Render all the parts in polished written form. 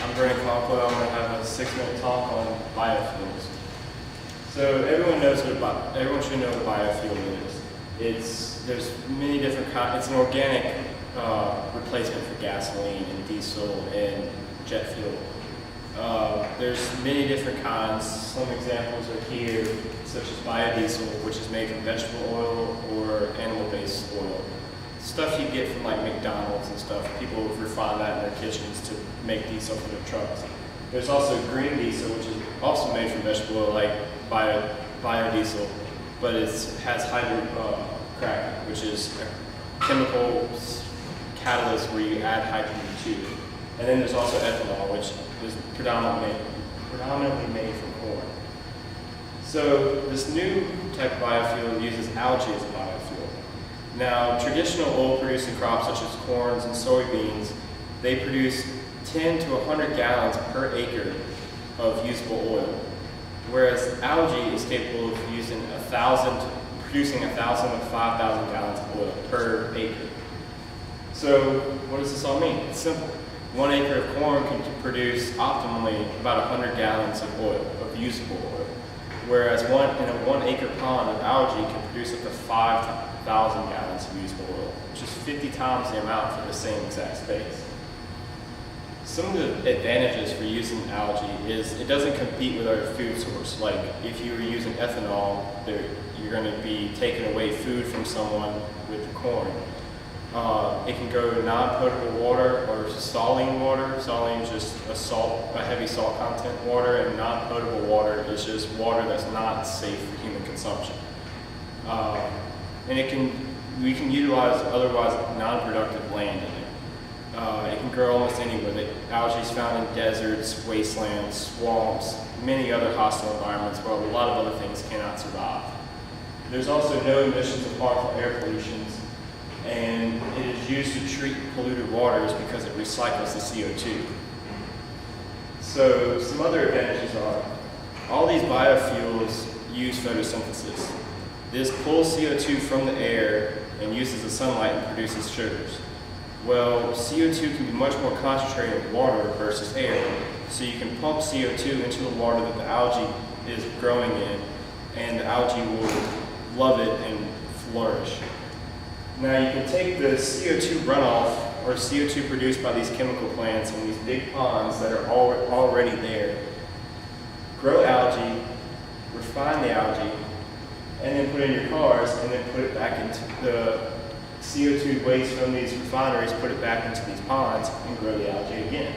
I'm Brennon Coclough. I'm going to have a 6-minute talk on biofuels. So everyone should know what biofuel is. There's many different kinds. It's an organic replacement for gasoline and diesel and jet fuel. There's many different kinds. Some examples are here, such as biodiesel, which is made from vegetable oil or animal-based oil. Stuff you get from like McDonald's and stuff. People refine that in their kitchens to make diesel for their trucks. There's also green diesel, which is also made from vegetable oil, like biodiesel, but it has hydrocrack, which is a chemical catalyst where you add hydrogen to it. And then there's also ethanol, which is predominantly made from corn. So this new type of biofuel uses algae as a biofuel. Now, traditional oil-producing crops such as corns and soybeans, they produce 10 to 100 gallons per acre of usable oil, whereas algae is capable of producing 1,000 to 5,000 gallons of oil per acre. So what does this all mean? It's simple. 1 acre of corn can produce optimally about 100 gallons of oil, of usable oil, whereas in a 1 acre pond of algae can produce up to 5,000 gallons of usable oil, which is 50 times the amount for the same exact space. Some of the advantages for using algae is it doesn't compete with our food source. Like if you were using ethanol, you're going to be taking away food from someone with the corn. It can grow non-potable water or saline water. Saline is just a heavy salt content water, and non-potable water is just water that's not safe for human consumption. And we can utilize otherwise non-productive land in it. It can grow almost anywhere. The algae is found in deserts, wastelands, swamps, many other hostile environments where a lot of other things cannot survive. There's also no emissions of harmful air pollutions, and it is used to treat polluted waters because it recycles the CO2. So some other advantages are all these biofuels use photosynthesis. This pulls CO2 from the air and uses the sunlight and produces sugars. Well, CO2 can be much more concentrated in water versus air, so you can pump CO2 into the water that the algae is growing in, and the algae will love it and flourish. Now you can take the CO2 runoff or CO2 produced by these chemical plants in these big ponds that are already there, grow algae, refine the algae, and then put it in your cars, and then put it back into the CO2 waste from these refineries, put it back into these ponds, and grow the algae again.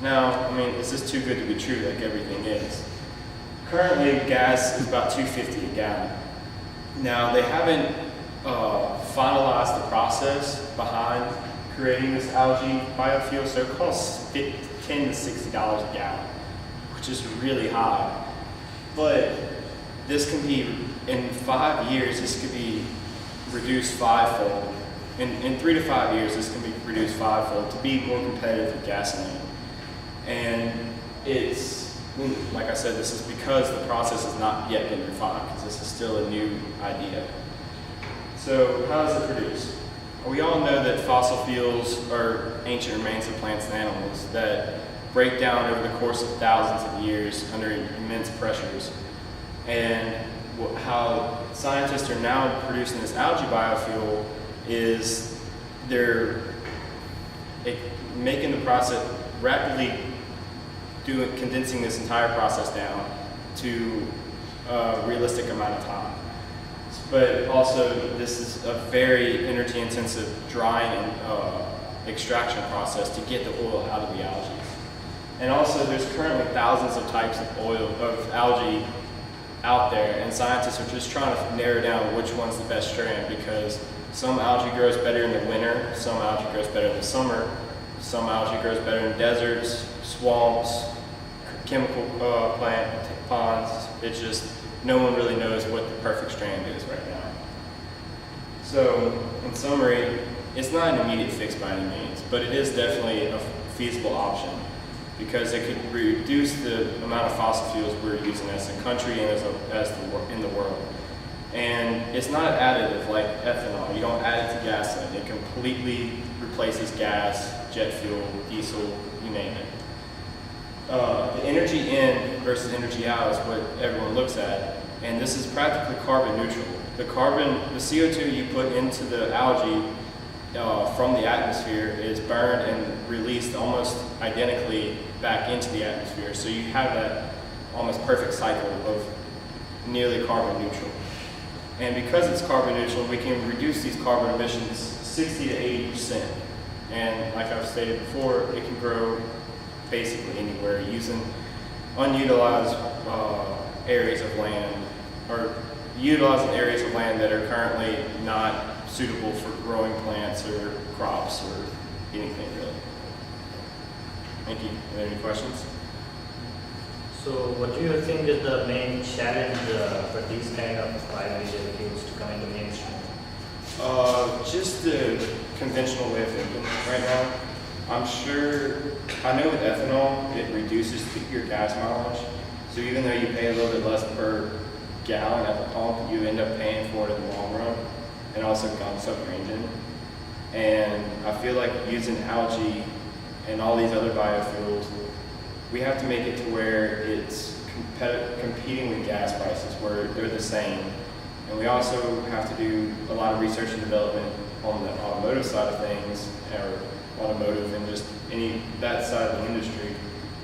Now, I mean, is this too good to be true like everything is? Currently, gas is about $2.50 a gallon. Now, they haven't finalized the process behind creating this algae biofuel, so it costs $10 to $60 a gallon, which is really high. But this can be, in 5 years, this could be reduced fivefold. In 3 to 5 years, this can be reduced fivefold to be more competitive with gasoline. And it's, like I said, this is because the process has not yet been refined, because this is still a new idea. So how is it produced? We all know that fossil fuels are ancient remains of plants and animals that break down over the course of thousands of years under immense pressures. And how scientists are now producing this algae biofuel is they're making the process rapidly condensing this entire process down to a realistic amount of time. But also, this is a very energy-intensive drying and extraction process to get the oil out of the algae. And also, there's currently thousands of types of algae out there, and scientists are just trying to narrow down which one's the best strand, because some algae grows better in the winter, some algae grows better in the summer, some algae grows better in deserts, swamps, chemical plant ponds. It's just, no one really knows what the perfect strand is right now. So, in summary, it's not an immediate fix by any means, but it is definitely a feasible option, because it could reduce the amount of fossil fuels we're using as a country and in the world. And it's not additive like ethanol. You don't add it to gasoline. It completely replaces gas, jet fuel, diesel, you name it. the energy in versus energy out is what everyone looks at, and this is practically carbon neutral. The CO2 you put into the algae from the atmosphere is burned and released almost identically back into the atmosphere. So you have that almost perfect cycle of nearly carbon neutral. And because it's carbon neutral, we can reduce these carbon emissions 60 to 80%. And like I've stated before, it can grow basically anywhere using unutilized areas of land, or utilizing areas of land that are currently not suitable for growing plants or crops or anything really. Thank you. Are there any questions? So what do you think is the main challenge for these kind of biodiesel fuels to come into mainstream? Just the conventional way of thinking right now. I know with ethanol, it reduces your gas mileage. So even though you pay a little bit less per gallon at the pump, you end up paying for it in the long run, and also gums up your engine. And I feel like using algae and all these other biofuels, we have to make it to where it's competing with gas prices, where they're the same. And we also have to do a lot of research and development on the automotive side of things, or automotive and just that side of the industry,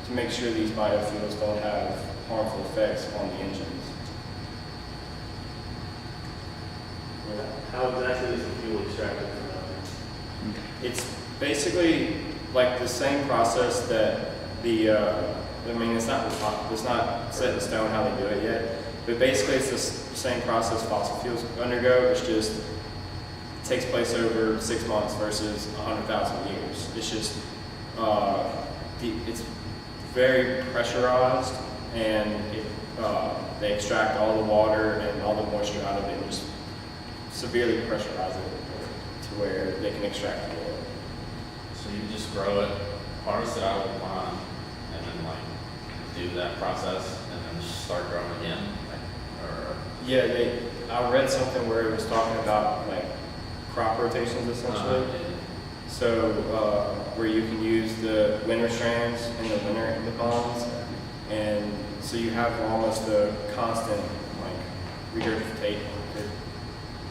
to make sure these biofuels don't have harmful effects on the engines. How exactly is the fuel extracted from algae? It's basically like the same process that it's not set in stone how they do it yet, but basically it's the same process fossil fuels undergo. It's just it takes place over 6 months versus 100,000 years. It's just it's very pressurized, and they extract all the water and all the moisture out of it and just severely pressurize it to where they can extract the oil. So you just grow it, harvest it out of the pond, and then like do that process, and then just start growing again. Yeah, I read something where it was talking about like crop rotations essentially. So where you can use the winter strains in the winter in the ponds, and so you have almost a constant like regurgitation or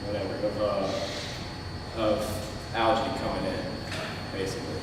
whatever of algae coming in, basically.